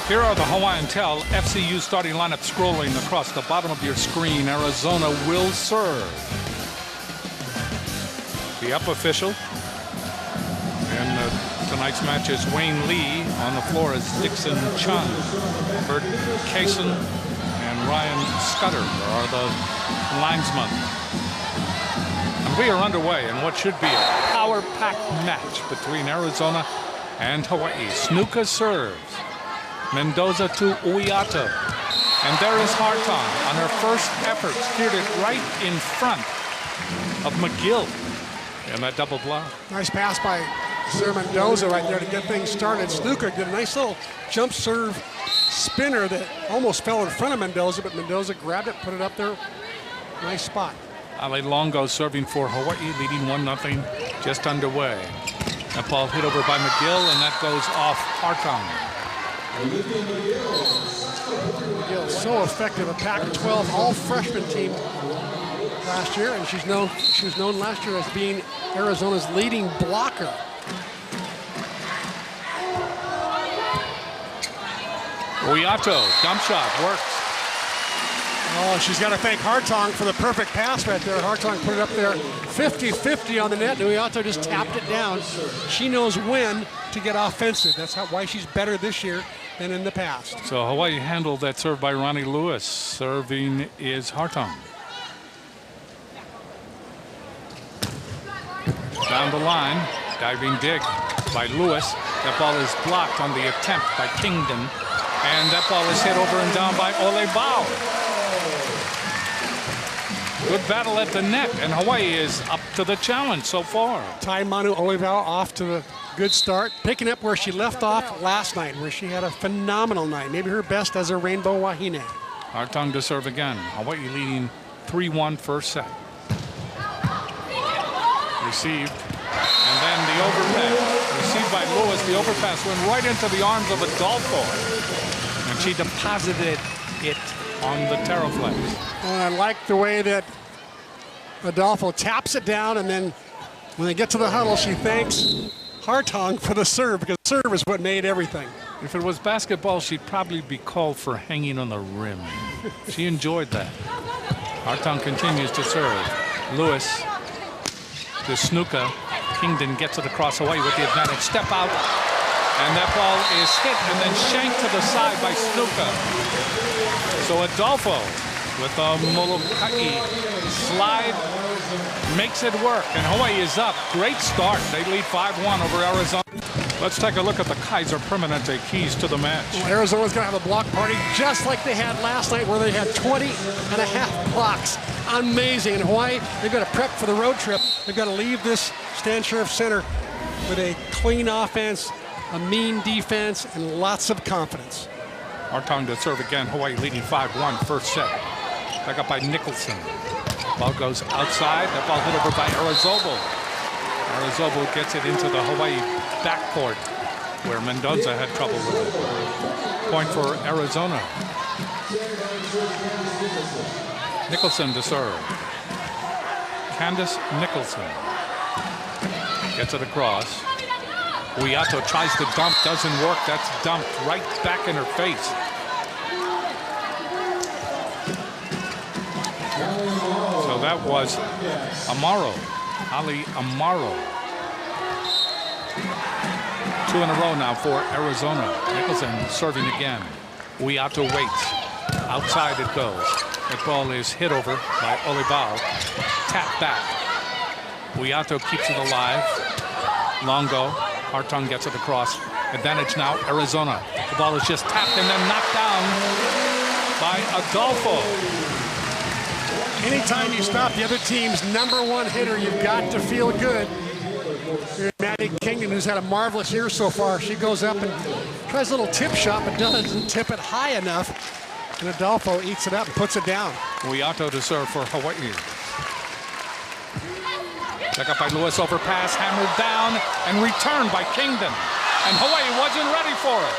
Here are the Hawaiian Tel FCU starting lineup scrolling across the bottom of your screen. Arizona will serve. The up official in tonight's match is Wayne Lee. On the floor is Dixon Chung, Bert Kaysen, and Ryan Scudder are the linesmen. And we are underway in what should be a power-packed match between Arizona and Hawaii. Snuka serves. Mendoza to Uiato. And there is Hartong on her first effort. Steered it right in front of McGill in that double block. Nice pass by Sir Mendoza right there to get things started. Snuka did a nice little jump serve spinner that almost fell in front of Mendoza, but Mendoza grabbed it, put it up there. Nice spot. Ale Longo serving for Hawaii, leading 1-0, just underway. That ball hit over by McGill, and that goes off Hartong. McGill, so effective, a Pac-12 all-freshman team last year, and she was known last year as being Arizona's leading blocker. Uiato, dump shot, works. Oh, she's got to thank Hartong for the perfect pass right there. Hartong put it up there 50-50 on the net. Uiato just tapped it down. She knows when to get offensive. That's why she's better this year than in the past. So Hawaii handled that serve by Ronnie Lewis. Serving is Hartong. Down the line, diving dig by Lewis. That ball is blocked on the attempt by Kingdon. And that ball is hit over and down by Olebao. Good battle at the net, and Hawaii is up to the challenge so far. Tai Manu Olebao off to the good start, picking up where she left off last night, where she had a phenomenal night, maybe her best as a Rainbow Wahine. Hartong to serve again. Hawaii leading 3-1 first set. Received, and then the overpass. Received by Lewis. The overpass went right into the arms of Adolfo, and she deposited it on the Terraflex. And I like the way that Adolfo taps it down, and then when they get to the huddle, she thanks Hartong for the serve, because the serve is what made everything. If it was basketball, she'd probably be called for hanging on the rim. She enjoyed that. Hartong continues to serve. Lewis to Snuka. Kingdon gets it across Hawaii with the advantage. Step out, and that ball is hit and then shanked to the side by Snuka. So Adolfo with a Molokai slide makes it work, and Hawaii is up. Great start. They lead 5-1 over Arizona. Let's take a look at the Kaiser Permanente keys to the match. Well, Arizona's going to have a block party just like they had last night, where they had 20.5 blocks. Amazing. In Hawaii, they've got to prep for the road trip. They've got to leave this Stan Sheriff Center with a clean offense, a mean defense, and lots of confidence. Hartong to serve again. Hawaii leading 5-1 first set. Back up by Nicholson. Ball goes outside. That ball hit over by Arazobo. Arazobo gets it into the Hawaii backcourt, where Mendoza had trouble with it. Point for Arizona. Nicholson to serve. Candace Nicholson gets it across. Uiato tries to dump, doesn't work. That's dumped right back in her face. So that was Amaro, Ali Amaro. 2 in a row now for Arizona. Nicholson serving again. Uiato waits. Outside it goes. That ball is hit over by Olebao. Tap back. Uiato keeps it alive. Longo. Hartong gets it across. Advantage now, Arizona. The ball is just tapped and then knocked down by Adolfo. Anytime you stop the other team's #1 hitter, you've got to feel good. Here's Maddie Kingdon, who's had a marvelous year so far. She goes up and tries a little tip shot, but doesn't tip it high enough. And Adolfo eats it up and puts it down. Uiato to serve for Hawaii. Back up by Lewis, overpass, hammered down, and returned by Kingdon. And Hawaii wasn't ready for it.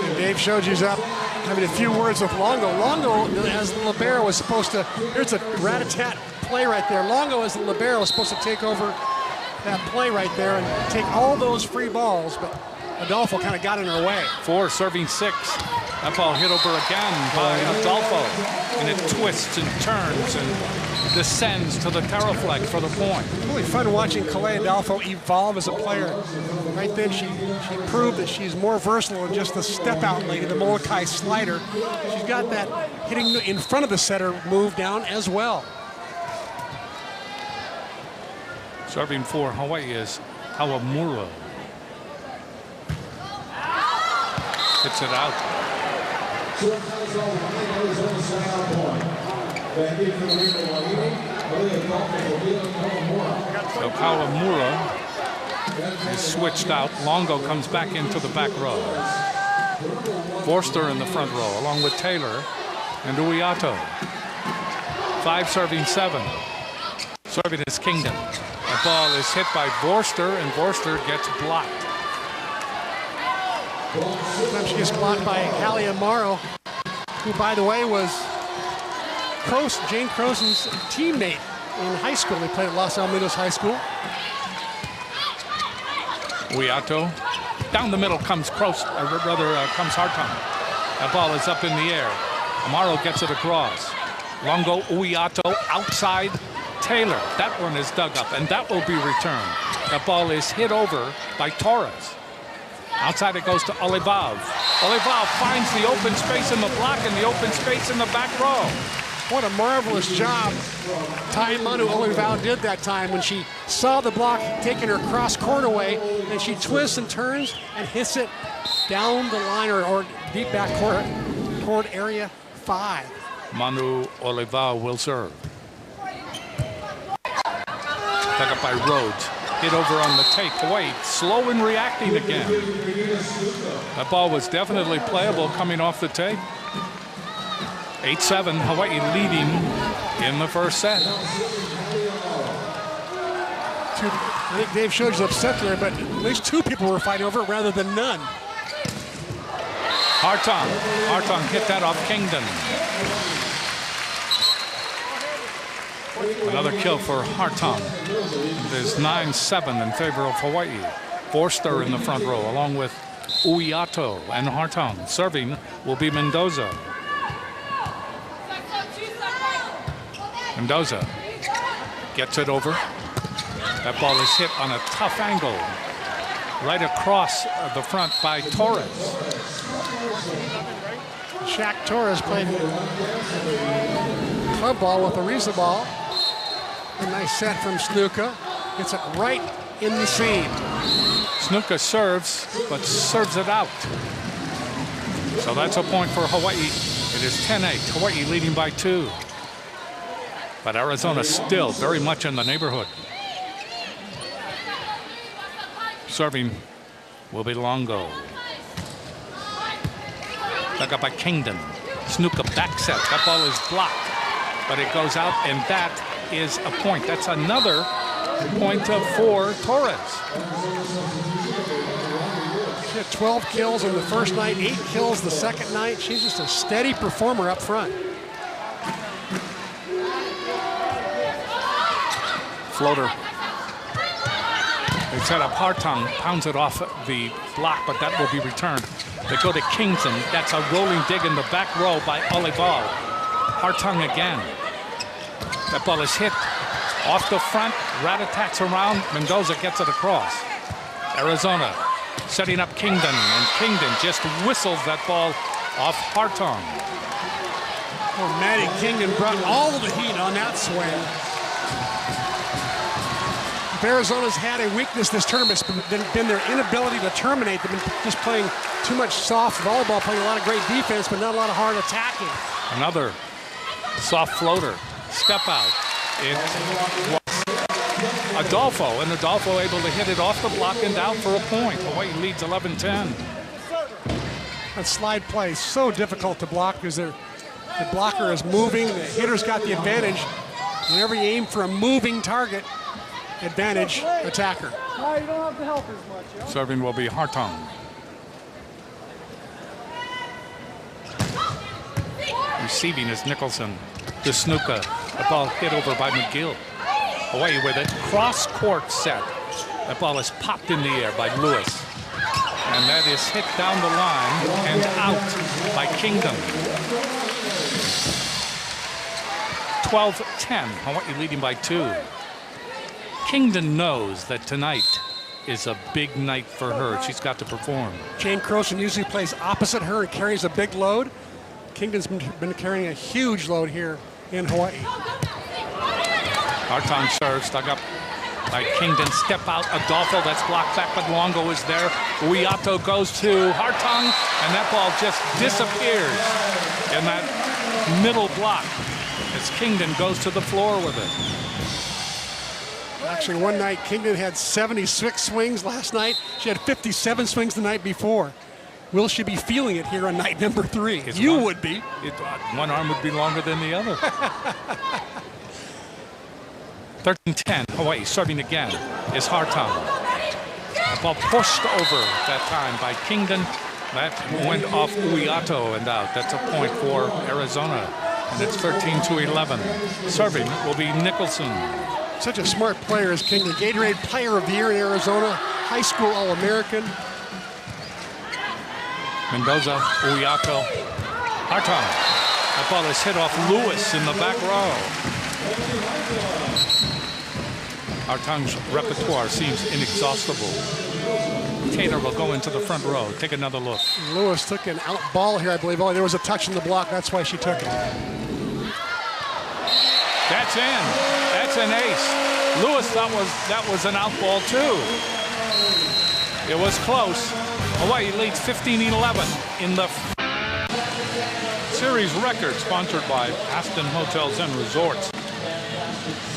And Dave Shoji's up, having a few words with Longo. Longo, as the libero, was supposed to, here's a rat-a-tat play right there. Longo, as the libero, was supposed to take over that play right there and take all those free balls, but Adolfo kind of got in her way. 4 serving 6. That ball hit over again by Adolfo, and it twists and turns and descends to the Terraflex for the point. Really fun watching Calais Adolfo evolve as a player. Right then, she proved that she's more versatile than just the step-out lady, the Molokai slider. She's got that hitting in front of the setter move down as well. Serving for Hawaii is Hawamura. Hits it out. So Kawamura is switched out. Longo comes back into the back row. Forster in the front row, along with Taylor and Uiato. 5 serving 7. Serving is Kingdom. The ball is hit by Forster, and Forster gets blocked. Sometimes she gets blocked by Hallie Amaro, who, by the way, was Jane Crosen's teammate in high school. They played at Los Alamitos High School. Uiato. Down the middle comes comes Hartung. That ball is up in the air. Amaro gets it across. Longo, Uiato, outside Taylor. That one is dug up, and that will be returned. That ball is hit over by Torres. Outside it goes to Olivav. Olivav finds the open space in the block and the open space in the back row. What a marvelous job Tai Manu Olivav did that time when she saw the block taking her cross court away, and she twists and turns and hits it down the line or deep back court toward area 5. Manu Olivav will serve. Back up by Rhodes. Hit over on the take. Hawaii slow in reacting again. That ball was definitely playable coming off the tape. 8-7, Hawaii leading in the first set. I think Dave Shoge's upset there, but at least 2 people were fighting over it rather than none. Hartung hit that off Kingdon. Another kill for Hartung. There's 9-7 in favor of Hawaii. Forster in the front row, along with Uiato and Hartung. Serving will be Mendoza. Mendoza gets it over. That ball is hit on a tough angle right across the front by Torres. Shaq Torres played club ball with Ariza ball. A nice set from Snuka. Gets it right in the seam. Snuka serves, but serves it out. So that's a point for Hawaii. It is 10-8. Hawaii leading by 2. But Arizona still very much in the neighborhood. Serving will be Longo. Back up by Kingdon. Snuka back set. That ball is blocked, but it goes out, and that is a point. That's another point for Torres. She had 12 kills on the first night, 8 kills the second night. She's just a steady performer up front. Floater. They set up Hartung, pounds it off the block, but that will be returned. They go to Kingston. That's a rolling dig in the back row by Olival. Hartung again. That ball is hit off the front. Rat-a-tats around. Mendoza gets it across. Arizona setting up Kingdon, and Kingdon just whistles that ball off Hartung. Oh, Maddie Kingdon brought all the heat on that swing. If Arizona's had a weakness this tournament, it's been their inability to terminate. They've been just playing too much soft volleyball, playing a lot of great defense, but not a lot of hard attacking. Another soft floater. Step out. It was Adolfo, and Adolfo able to hit it off the block and out for a point. Hawaii leads 11-10. That slide play is so difficult to block because the blocker is moving. The hitter's got the advantage. Whenever you aim for a moving target, advantage attacker. No, you don't have to help as much. Yeah? Serving will be Hartung. Receiving is Nicholson. To Snuka. The ball hit over by McGill. Hawaii with it. Cross-court set. That ball is popped in the air by Lewis. And that is hit down the line and out by Kingdon. 12-10. Hawaii leading by 2. Kingdon knows that tonight is a big night for her. She's got to perform. Jane Croson usually plays opposite her and carries a big load. Kingdon's been carrying a huge load here in Hawaii. Hartong serves, dug up by Kingdon. Step out, Adolfo, that's blocked back, but Longo is there. Uiato goes to Hartong, and that ball just disappears in that middle block as Kingdon goes to the floor with it. Actually, one night, Kingdon had 76 swings last night. She had 57 swings the night before. Will she be feeling it here on night number 3? You would be. One arm would be longer than the other. 13-10, Hawaii serving again is Hartong. The ball pushed over that time by Kingdon. That went off Uiato and out. That's a point for Arizona. And it's 13-11. Serving will be Nicholson. Such a smart player as Kingdon. Gatorade Player of the Year in Arizona. High school All-American. Mendoza, Uiato, Hartong. That ball is hit off Lewis in the back row. Hartong's repertoire seems inexhaustible. Taylor will go into the front row. Take another look. Lewis took an out ball here, I believe. Oh, there was a touch in the block. That's why she took it. That's in. That's an ace. Lewis thought that was an out ball too. It was close. Hawaii leads 15-11 in the series record, sponsored by Aston Hotels and Resorts.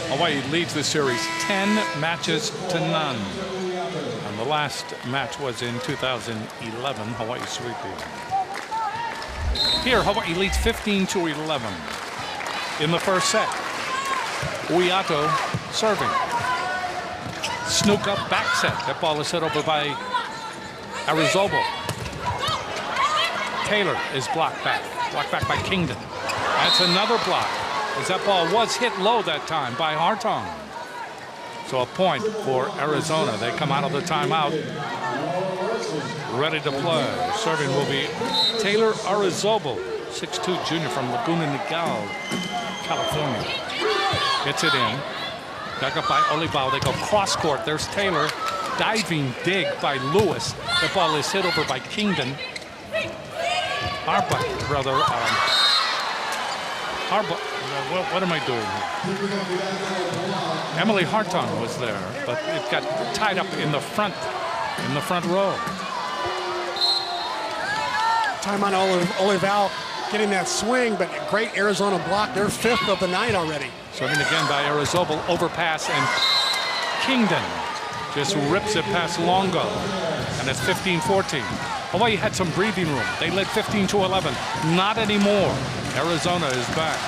Hawaii leads the series 10 matches to none. And the last match was in 2011, Hawaii sweeping. Here, Hawaii leads 15-11 in the first set. Uiato serving. Snook up back set. That ball is hit over by Arrizobel. Taylor is blocked back. Blocked back by Kingdon. That's another block, as that ball was hit low that time by Hartong. So a point for Arizona. They come out of the timeout ready to play. Serving will be Taylor Arrizobel, 6'2" junior from Laguna Niguel, California. Gets it in. Dug up by Olivao. They go cross court. There's Taylor. Diving dig by Lewis. The ball is hit over by Kingdon. What am I doing here? Emily Hartong was there, but it got tied up in the front row. Time on Olivao getting that swing, but great Arizona block. They're 5th of the night already. Serving again by Arrizobel. Overpass, and Kingdon just rips it past Longo, and it's 15-14. Hawaii had some breathing room. They led 15-11. Not anymore. Arizona is back.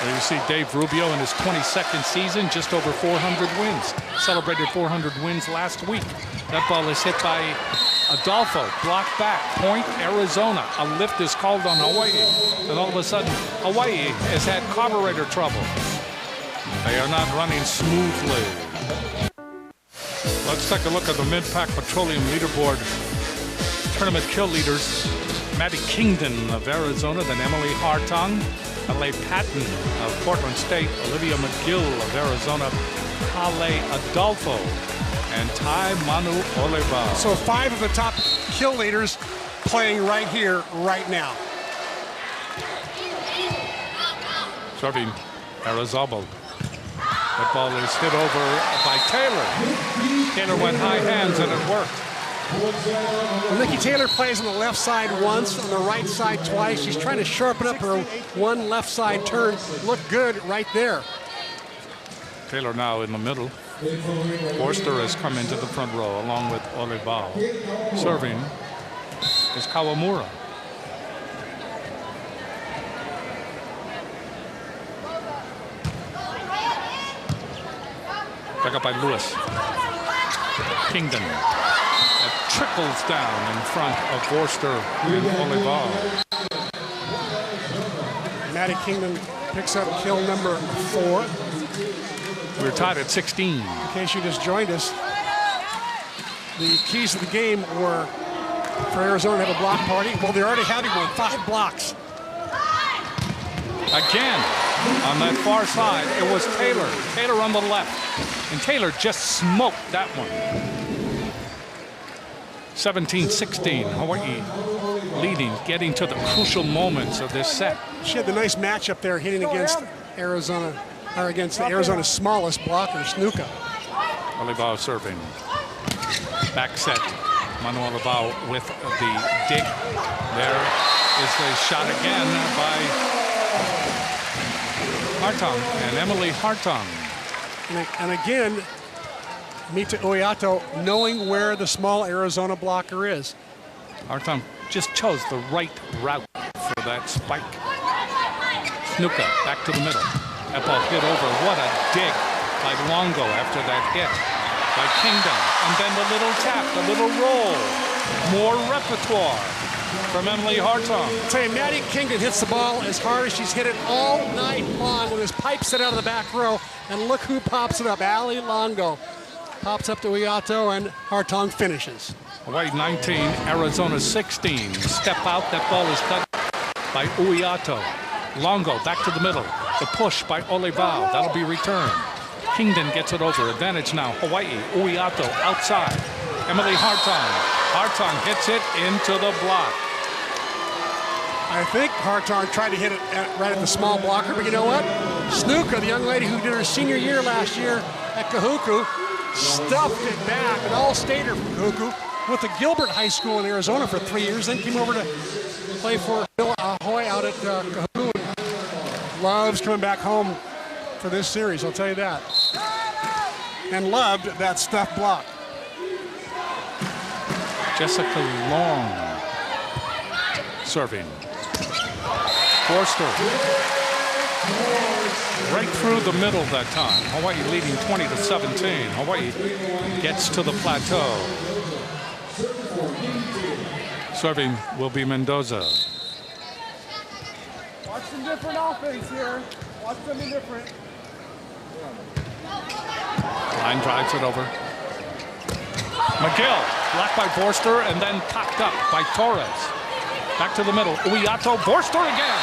There you see Dave Rubio in his 22nd season, just over 400 wins. Celebrated 400 wins last week. That ball is hit by Adolfo, blocked back, point Arizona. A lift is called on Hawaii, and all of a sudden, Hawaii has had carburetor trouble. They are not running smoothly. Let's take a look at the Mid-Pac Petroleum Leaderboard. Tournament kill leaders: Maddie Kingdon of Arizona, then Emily Hartong, L.A. Patton of Portland State, Olivia McGill of Arizona, Kale Adolfo, and Tai Manu Olivao. So 5 of the top kill leaders playing right here, right now. Serving Arrizobel. That ball is hit over by Taylor. Taylor went high hands and it worked. Nikki Taylor plays on the left side once, on the right side twice. She's trying to sharpen up her one left side turn. Looked good right there. Taylor now in the middle. Forster has come into the front row along with Olivao. Serving is Kawamura. Back up by Lewis. Kingdon. That trickles down in front of Forster and Olivao. Maddie Kingdon picks up kill number 4. We're tied at 16. In case you just joined us, the keys of the game were for Arizona to have a block party. Well, they're already having one, 5 blocks. Again, on that far side, it was Taylor. Taylor on the left. And Taylor just smoked that one. 17-16, Hawaii leading, getting to the crucial moments of this set. She had the nice matchup there hitting against Arizona, or against the Arizona's smallest blocker, Snuka. Volleyball serving. Back set. Manuel Olivao with the dig. There is the shot again by Hartong and Emily Hartong. And again, Mita Uiato knowing where the small Arizona blocker is. Hartong just chose the right route for that spike. Snuka back to the middle. That ball hit over. What a dig by Longo after that hit by Kingdom. And then the little tap, the little roll. More repertoire from Emily Hartong. I'll tell you, Maddie Kingdon hits the ball as hard as she's hit it all night long with his pipe set out of the back row. And look who pops it up. Ali Longo pops up to Uiato, and Hartong finishes. Hawaii 19, Arizona 16. Step out, that ball is cut by Uiato. Longo back to the middle. The push by Olivao, that'll be returned. Kingdon gets it over, advantage now, Hawaii. Uiato outside. Emily Hartong. Hartong hits it into the block. I think Hartong tried to hit it right at the small blocker, but you know what? Snuka, the young lady who did her senior year last year at Kahuku, stuffed it back, an all-stater from Kahuku, with the Gilbert High School in Arizona for 3 years, then came over to play for Bill Ahoy out at Kahuku. Loves coming back home for this series, I'll tell you that. And loved that stuffed block. Jessica Long serving. Forster right through the middle that time. Hawaii leading 20-17. Hawaii gets to the plateau. Serving will be Mendoza. Watch some different offense here. Watch something different. Line drives it over. McGill blocked by Forster and then cocked up by Torres. Back to the middle. Uiato, Forster again.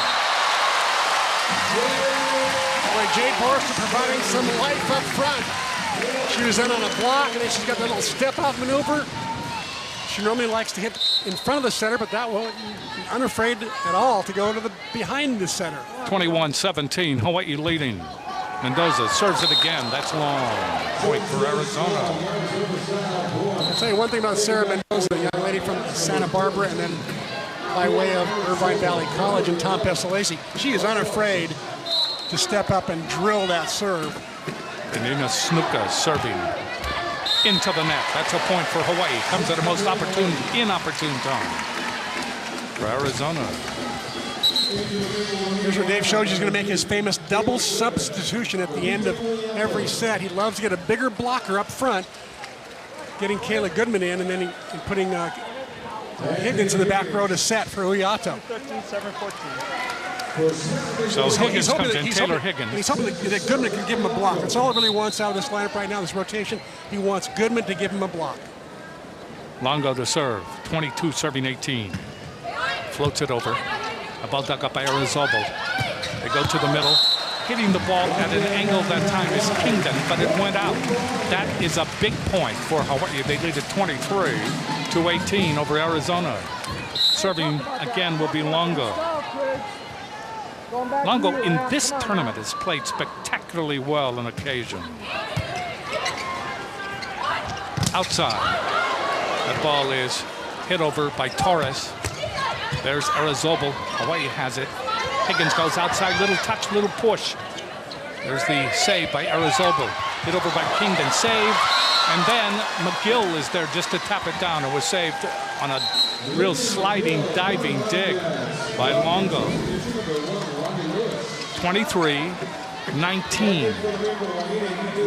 Boy, Jade Forster providing some life up front. She was in on a block, and then she's got that little step-out maneuver. She normally likes to hit in front of the center, but that won't, unafraid at all to go to the behind the center. 21-17, Hawaii leading. Mendoza serves it again. That's long. Point for Arizona. I'll tell you one thing about Sarah Mendoza, the young lady from Santa Barbara, and then by way of Irvine Valley College and Tom Pessalacci. She is unafraid to step up and drill that serve. And Ina Snuka serving into the net. That's a point for Hawaii. Comes at a most inopportune time for Arizona. Here's where Dave showed you he's going to make his famous double substitution at the end of every set. He loves to get a bigger blocker up front, getting Kayla Goodman in, and then putting Higgins in the back row to set for Uiato. 13-7-14. So Higgins comes in, Taylor Higgins. He's hoping that Goodman can give him a block. That's all he really wants out of this lineup right now, this rotation. He wants Goodman to give him a block. Longo to serve, 22 serving 18. Floats it over. A ball dug up by Arizobal. They go to the middle. Hitting the ball at an angle that time is Kingdon, but it went out. That is a big point for Hawaii. They lead at 23-18 over Arizona. Serving again will be Longo. Longo in this tournament has played spectacularly well on occasion. Outside. That ball is hit over by Torres. There's Arizobal. Hawaii has it. Higgins goes outside. Little touch, little push. There's the save by Arizobal. Hit over by Kingdon. Saved. And then McGill is there just to tap it down. It was saved on a real sliding, diving dig by Longo. 23-19.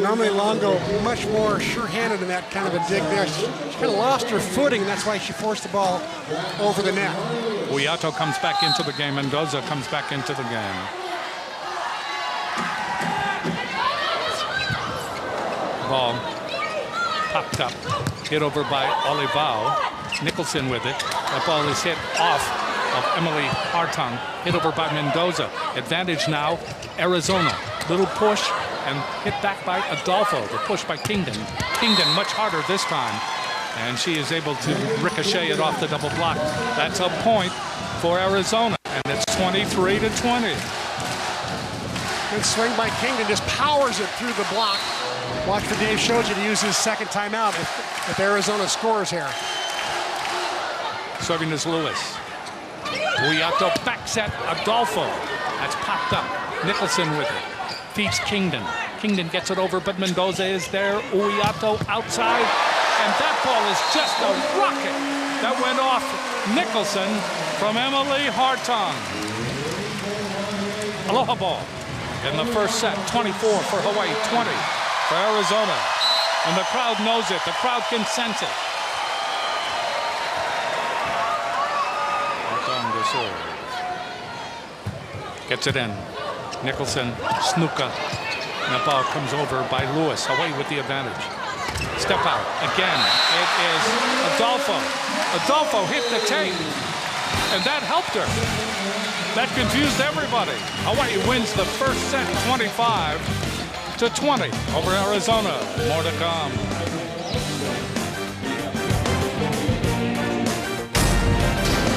Normally Longo much more sure-handed in that kind of a dig there. She kind of lost her footing, and that's why she forced the ball over the net. Uiato comes back into the game. Mendoza comes back into the game. ball popped up, hit over by Olivao. Nicholson with it. That ball is hit off of Emily Hartung, hit over by Mendoza. Advantage now, Arizona. Little push and hit back by Adolfo. The push by Kingdon. Kingdon much harder this time. And she is able to ricochet it off the double block. That's a point for Arizona. And it's 23-20. Good swing by Kingdon, just powers it through the block. Watch for Dave Shoji to use his second timeout if Arizona scores here. Serving is Lewis. Uyato back set Adolfo. That's popped up. Nicholson with it. Feeds Kingdon. Kingdon gets it over, but Mendoza is there. Uyato outside. And that ball is just a rocket that went off Nicholson from Emily Hartung. Aloha ball in the first set. 24 for Hawaii, 20 for Arizona. And the crowd knows it. The crowd can sense it. Gets it in. Nicholson, Snuka. And the ball comes over by Lewis. Hawaii with the advantage. Step out again. It is Adolfo. Adolfo hit the tape. And that helped her. That confused everybody. Hawaii wins the first set 25-20 over Arizona. More to come.